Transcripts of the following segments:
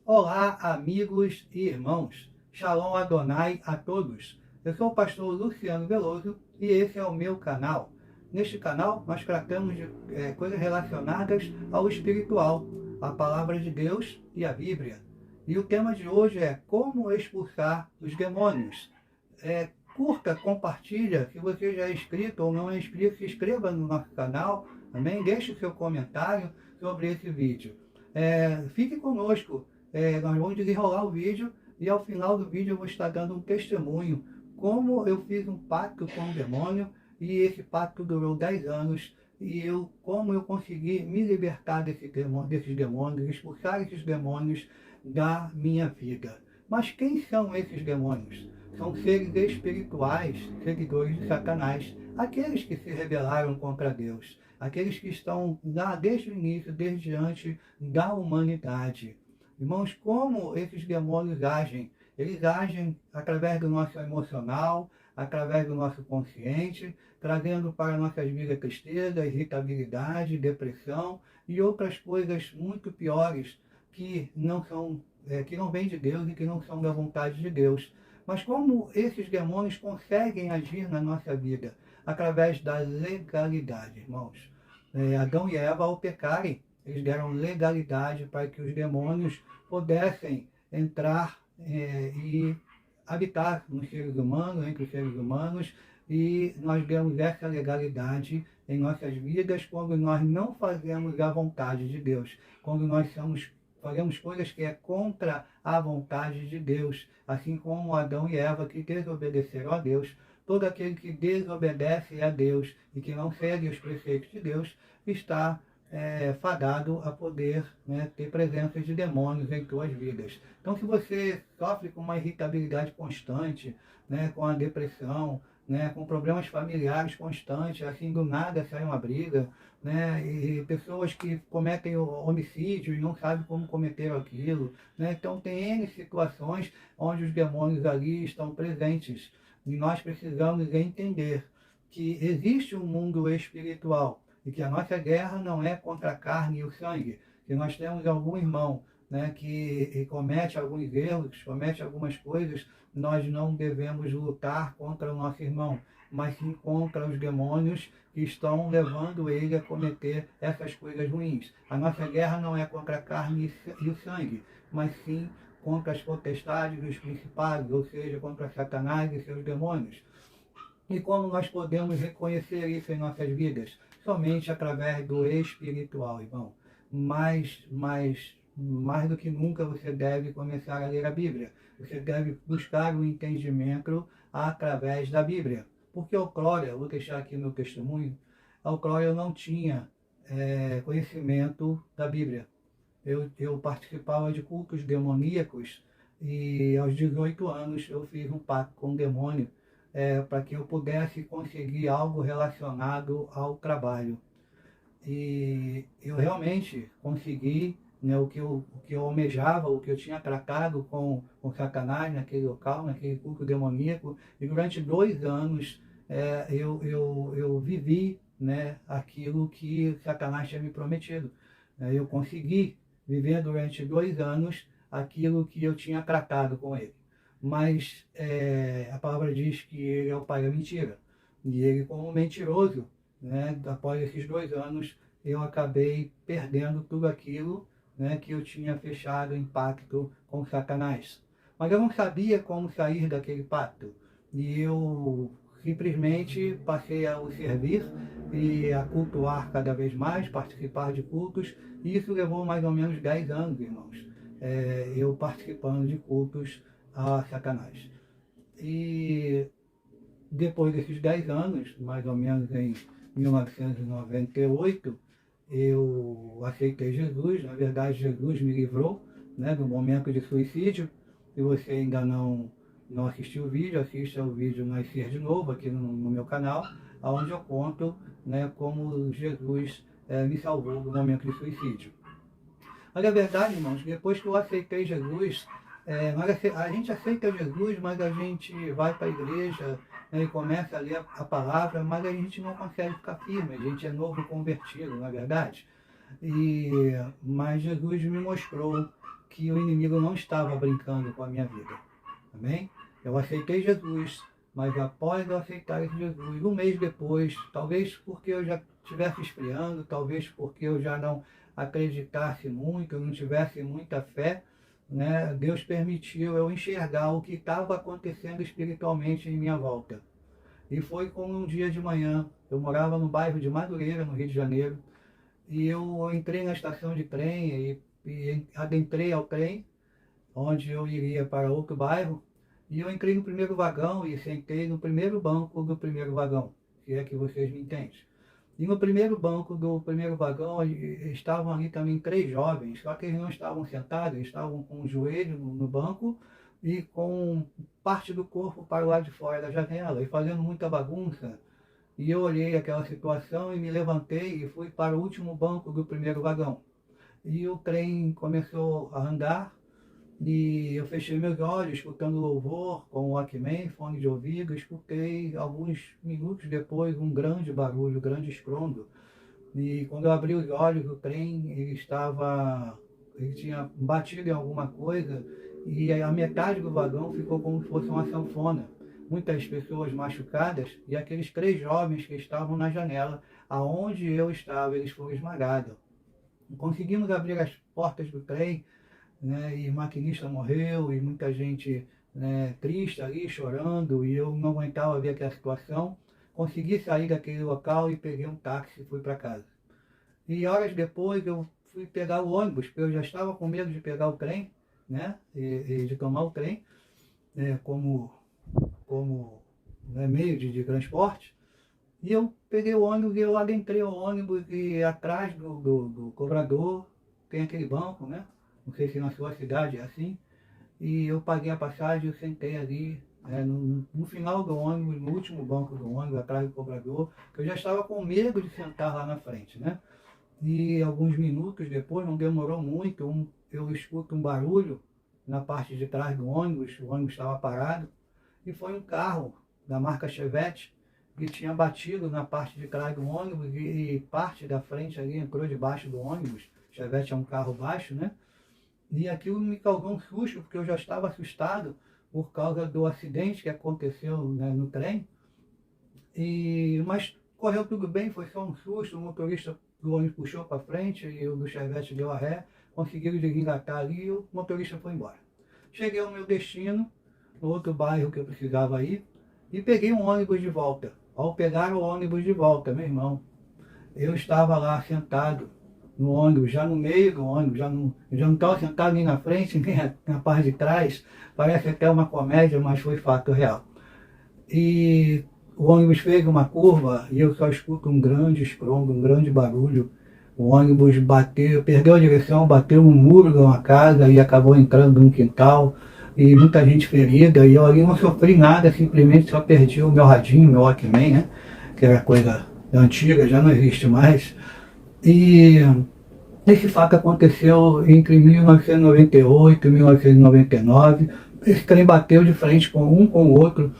Olá, amigos e irmãos. Shalom Adonai a todos. Eu sou o pastor Luciano Veloso e esse é o meu canal. Neste canal, nós tratamos de coisas relacionadas ao espiritual, a palavra de Deus e a Bíblia. E o tema de hoje é como expulsar os demônios. Curta, compartilha. Se você já é inscrito ou não é inscrito, se inscreva no nosso canal. Também deixe o seu comentário sobre esse vídeo. Fique conosco. Nós vamos desenrolar o vídeo e ao final do vídeo eu vou estar dando um testemunho como eu fiz um pacto com o demônio e esse pacto durou 10 anos e como eu consegui me libertar desses demônios, expulsar esses demônios da minha vida. Mas quem são esses demônios? São seres espirituais, seguidores de Satanás, aqueles que se rebelaram contra Deus, aqueles que estão lá desde o início, desde antes da humanidade. Irmãos, como esses demônios agem? Eles agem através do nosso emocional, através do nosso consciente, trazendo para nossas vidas tristeza, irritabilidade, depressão e outras coisas muito piores que não vêm de Deus e que não são da vontade de Deus. Mas como esses demônios conseguem agir na nossa vida? Através da legalidade, irmãos. Adão e Eva, ao pecarem, eles deram legalidade para que os demônios pudessem entrar e habitar nos seres humanos, entre os seres humanos, e nós demos essa legalidade em nossas vidas quando nós não fazemos a vontade de Deus, quando nós fazemos coisas que é contra a vontade de Deus, assim como Adão e Eva que desobedeceram a Deus. Todo aquele que desobedece a Deus e que não segue os preceitos de Deus está fadado a poder ter presenças de demônios em suas vidas. Então, se você sofre com uma irritabilidade constante, com a depressão, com problemas familiares constantes, assim do nada sai uma briga, e pessoas que cometem homicídio e não sabem como cometeram aquilo, então tem N situações onde os demônios ali estão presentes. E nós precisamos entender que existe um mundo espiritual e que a nossa guerra não é contra a carne e o sangue. Se nós temos algum irmão que comete alguns erros, comete algumas coisas, nós não devemos lutar contra o nosso irmão, mas sim contra os demônios que estão levando ele a cometer essas coisas ruins. A nossa guerra não é contra a carne e o sangue, mas sim contra as potestades dos principados, ou seja, contra Satanás e seus demônios. E como nós podemos reconhecer isso em nossas vidas? Somente através do espiritual, irmão. Mais do que nunca você deve começar a ler a Bíblia. Você deve buscar o entendimento através da Bíblia. Porque outrora, vou deixar aqui meu testemunho, outrora eu não tinha conhecimento da Bíblia. Eu participava de cultos demoníacos e aos 18 anos eu fiz um pacto com o demônio para que eu pudesse conseguir algo relacionado ao trabalho. E eu realmente consegui o que eu almejava, o que eu tinha tratado com Satanás naquele local, naquele culto demoníaco. E durante 2 anos eu vivi aquilo que Satanás tinha me prometido. Eu consegui viver durante 2 anos aquilo que eu tinha tratado com ele. Mas a palavra diz que ele é o pai da mentira. E ele, como mentiroso, após esses 2 anos, eu acabei perdendo tudo aquilo que eu tinha fechado em pacto com Satanás. Mas eu não sabia como sair daquele pacto. E eu simplesmente passei a o servir e a cultuar cada vez mais, participar de cultos. E isso levou mais ou menos 10 anos, irmãos. Eu participando de cultos a Satanás. E depois desses 10 anos, mais ou menos em 1998, eu aceitei Jesus. Na verdade, Jesus me livrou do momento de suicídio. Se você ainda não assistiu o vídeo, assista o vídeo Nascer de Novo aqui no meu canal, onde eu conto como Jesus me salvou do momento de suicídio. Mas a verdade, irmãos, depois que eu aceitei Jesus, a gente aceita Jesus, mas a gente vai para a igreja e começa a ler a palavra, mas a gente não consegue ficar firme, a gente é novo convertido, não é verdade? Mas Jesus me mostrou que o inimigo não estava brincando com a minha vida. Amém? Eu aceitei Jesus, mas após eu aceitar Jesus, um mês depois, talvez porque eu já estivesse esfriando, talvez porque eu já não acreditasse muito, eu não tivesse muita fé, né? Deus permitiu eu enxergar o que estava acontecendo espiritualmente em minha volta. E foi como um dia de manhã, eu morava no bairro de Madureira, no Rio de Janeiro, e eu entrei na estação de trem e adentrei ao trem, onde eu iria para outro bairro, e eu entrei no primeiro vagão e sentei no primeiro banco do primeiro vagão, se é que vocês me entendem. E no primeiro banco do primeiro vagão estavam ali também 3 jovens, só que eles não estavam sentados, eles estavam com o joelho no banco e com parte do corpo para o lado de fora da janela, e fazendo muita bagunça. E eu olhei aquela situação e me levantei e fui para o último banco do primeiro vagão. E o trem começou a andar, e eu fechei meus olhos, escutando louvor com o Walkman, fone de ouvido. Escutei alguns minutos depois um grande barulho, um grande estrondo. E quando eu abri os olhos, o trem ele tinha batido em alguma coisa, e a metade do vagão ficou como se fosse uma sanfona. Muitas pessoas machucadas, e aqueles 3 jovens que estavam na janela, aonde eu estava, eles foram esmagados. Conseguimos abrir as portas do trem, né, e o maquinista morreu, e muita gente, né, triste ali, chorando, e eu não aguentava ver aquela situação. Consegui sair daquele local e peguei um táxi e fui para casa. E horas depois eu fui pegar o ônibus, porque eu já estava com medo de pegar o trem, né, e de tomar o trem, como né, meio de transporte. E eu peguei o ônibus e eu adentrei o ônibus, e atrás do cobrador tem aquele banco, né? Não sei se na sua cidade é assim. E eu paguei a passagem, eu sentei ali, no final do ônibus, no último banco do ônibus, atrás do cobrador, que eu já estava com medo de sentar lá na frente, né? E alguns minutos depois, não demorou muito, eu escuto um barulho na parte de trás do ônibus, o ônibus estava parado, e foi um carro da marca Chevette que tinha batido na parte de trás do ônibus, e parte da frente ali entrou debaixo do ônibus. Chevette é um carro baixo, né? E aquilo me causou um susto, porque eu já estava assustado por causa do acidente que aconteceu, né, no trem. Mas correu tudo bem, foi só um susto. O motorista do ônibus puxou para frente e o do Chevette deu a ré. Conseguiram desengatar ali e o motorista foi embora. Cheguei ao meu destino, no outro bairro que eu precisava ir, e peguei um ônibus de volta. Ao pegar o ônibus de volta, meu irmão, eu estava lá sentado no ônibus, já no meio do ônibus, eu já não estava sentado nem na frente, nem na parte de trás. Parece até uma comédia, mas foi fato real. E o ônibus fez uma curva e eu só escuto um grande estrondo, um grande barulho. O ônibus perdeu a direção, bateu no muro de uma casa e acabou entrando num quintal, e muita gente ferida. E eu ali não sofri nada, simplesmente só perdi o meu radinho, meu Walkman, né? Que era coisa antiga, já não existe mais. E esse fato aconteceu entre 1998 e 1999. Esse trem bateu de frente com o outro.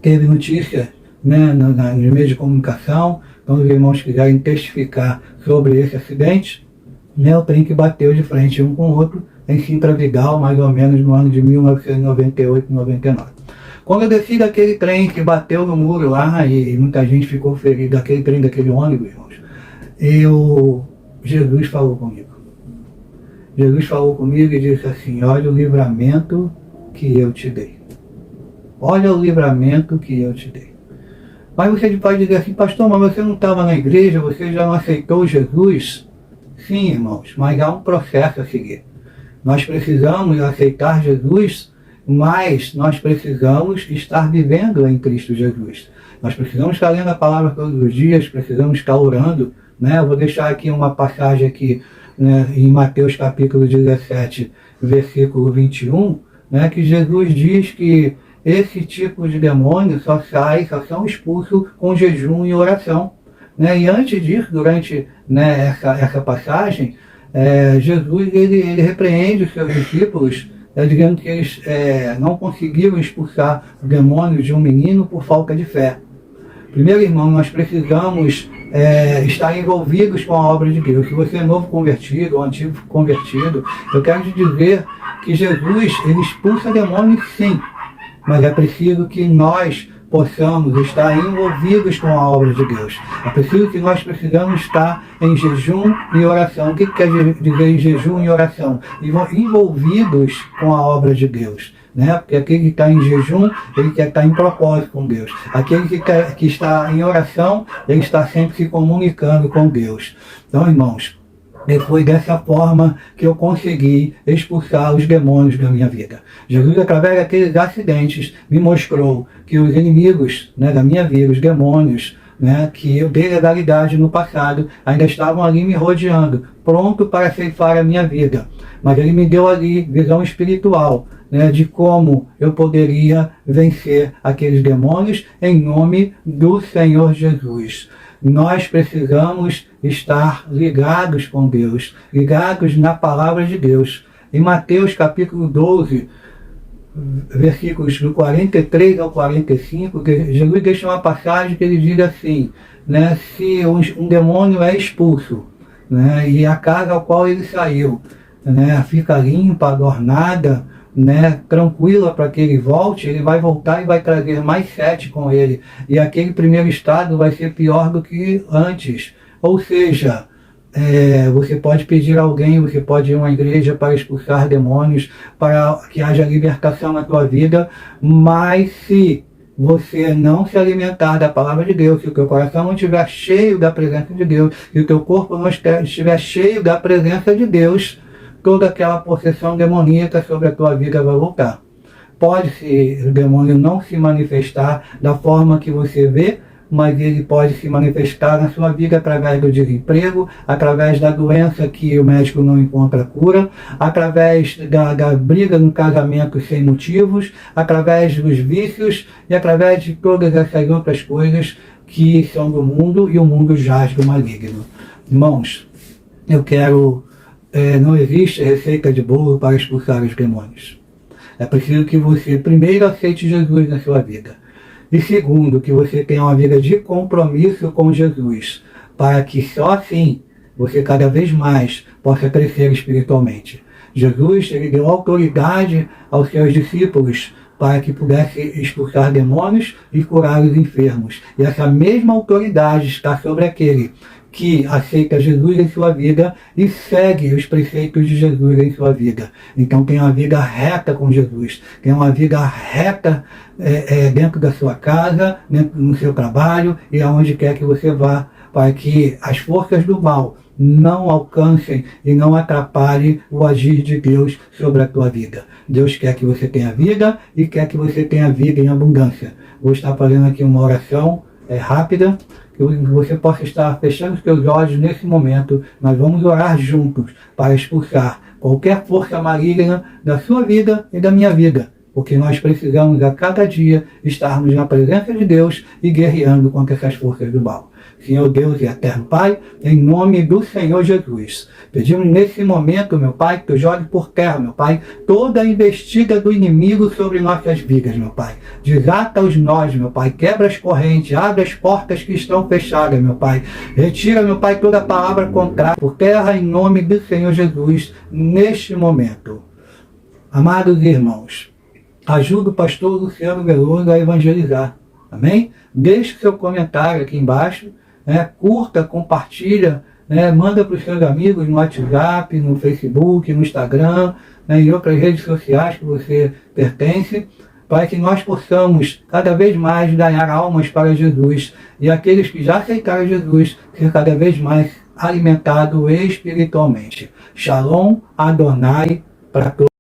Teve notícia, né, nos meios de comunicação. Então os irmãos quiserem testificar sobre esse acidente, né, o trem que bateu de frente um com o outro em Sintra Vigal, mais ou menos no ano de 1998 e 99. Quando eu desci daquele trem que bateu no muro lá e muita gente ficou ferida, daquele trem, daquele ônibus, irmãos, Jesus falou comigo. Jesus falou comigo e disse assim: olha o livramento que eu te dei. Olha o livramento que eu te dei. Mas você pode dizer assim: pastor, mas você não estava na igreja, você já não aceitou Jesus? Sim, irmãos, mas há um processo a seguir. Nós precisamos aceitar Jesus, mas nós precisamos estar vivendo em Cristo Jesus. Nós precisamos estar lendo a palavra todos os dias, precisamos estar orando, né? Eu vou deixar aqui uma passagem aqui, né, em Mateus capítulo 17, versículo 21, né, que Jesus diz que esse tipo de demônio só são expulsos com jejum e oração. Né? E antes disso, durante, né, essa passagem, Jesus ele repreende os seus discípulos, dizendo que eles não conseguiram expulsar o demônio de um menino por falta de fé. Primeiro, irmão, nós precisamos estar envolvidos com a obra de Deus. Se você é novo convertido ou antigo convertido, eu quero te dizer que Jesus, ele expulsa demônios sim, mas é preciso que nós possamos estar envolvidos com a obra de Deus. É preciso que nós precisamos estar em jejum e oração. O que quer dizer em jejum e oração? Envolvidos com a obra de Deus. Né? Porque aquele que está em jejum, ele quer estar em propósito com Deus. Aquele que está em oração, ele está sempre se comunicando com Deus. Então, irmãos, foi dessa forma que eu consegui expulsar os demônios da minha vida. Jesus, através daqueles acidentes, me mostrou que os inimigos, né, da minha vida, os demônios, né, que eu dei legalidade no passado, ainda estavam ali me rodeando, pronto para ceifar a minha vida. Mas ele me deu ali visão espiritual, né, de como eu poderia vencer aqueles demônios em nome do Senhor Jesus. Nós precisamos estar ligados com Deus, ligados na palavra de Deus. Em Mateus capítulo 12, versículos do 43 ao 45, Jesus deixa uma passagem que ele diz assim, né, se um demônio é expulso, né, e a casa ao qual ele saiu, né, fica limpa, adornada, né, tranquila para que ele volte, ele vai voltar e vai trazer mais 7 com ele. E aquele primeiro estado vai ser pior do que antes. Ou seja, você pode pedir a alguém, você pode ir a uma igreja para expulsar demônios, para que haja libertação na tua vida, mas se você não se alimentar da palavra de Deus, se o teu coração não estiver cheio da presença de Deus, se o teu corpo não estiver cheio da presença de Deus, toda aquela possessão demoníaca sobre a tua vida vai voltar. Pode o demônio não se manifestar da forma que você vê, mas ele pode se manifestar na sua vida através do desemprego, através da doença que o médico não encontra cura, através da briga no casamento sem motivos, através dos vícios e através de todas essas outras coisas que são do mundo e o mundo jaz do maligno. Irmãos, eu quero... não existe receita de bolo para expulsar os demônios. É preciso que você primeiro aceite Jesus na sua vida. E segundo, que você tenha uma vida de compromisso com Jesus, para que só assim você cada vez mais possa crescer espiritualmente. Jesus, ele deu autoridade aos seus discípulos para que pudesse expulsar demônios e curar os enfermos. E essa mesma autoridade está sobre aquele que aceita Jesus em sua vida e segue os preceitos de Jesus em sua vida. Então tem uma vida reta com Jesus, tem uma vida reta dentro da sua casa, no seu trabalho e aonde quer que você vá, para que as forças do mal não alcancem e não atrapalhem o agir de Deus sobre a tua vida. Deus quer que você tenha vida e quer que você tenha vida em abundância. Vou estar fazendo aqui uma oração rápida, que você possa estar fechando os teus olhos nesse momento. Nós vamos orar juntos para expulsar qualquer força maligna da sua vida e da minha vida, porque nós precisamos a cada dia estarmos na presença de Deus e guerreando contra essas forças do mal. Senhor Deus e eterno Pai, em nome do Senhor Jesus, pedimos nesse momento, meu Pai, que tu jogue por terra, meu Pai, toda a investida do inimigo sobre nossas vidas, meu Pai. Desata os nós, meu Pai, quebra as correntes, abre as portas que estão fechadas, meu Pai. Retira, meu Pai, toda a palavra contrária por terra, em nome do Senhor Jesus, neste momento. Amados irmãos, ajuda o pastor Luciano Veloso a evangelizar. Amém? Deixe seu comentário aqui embaixo, curta, compartilha, manda para os seus amigos no WhatsApp, no Facebook, no Instagram, e outras redes sociais que você pertence, para que nós possamos cada vez mais ganhar almas para Jesus e aqueles que já aceitaram Jesus ser cada vez mais alimentados espiritualmente. Shalom Adonai para todos.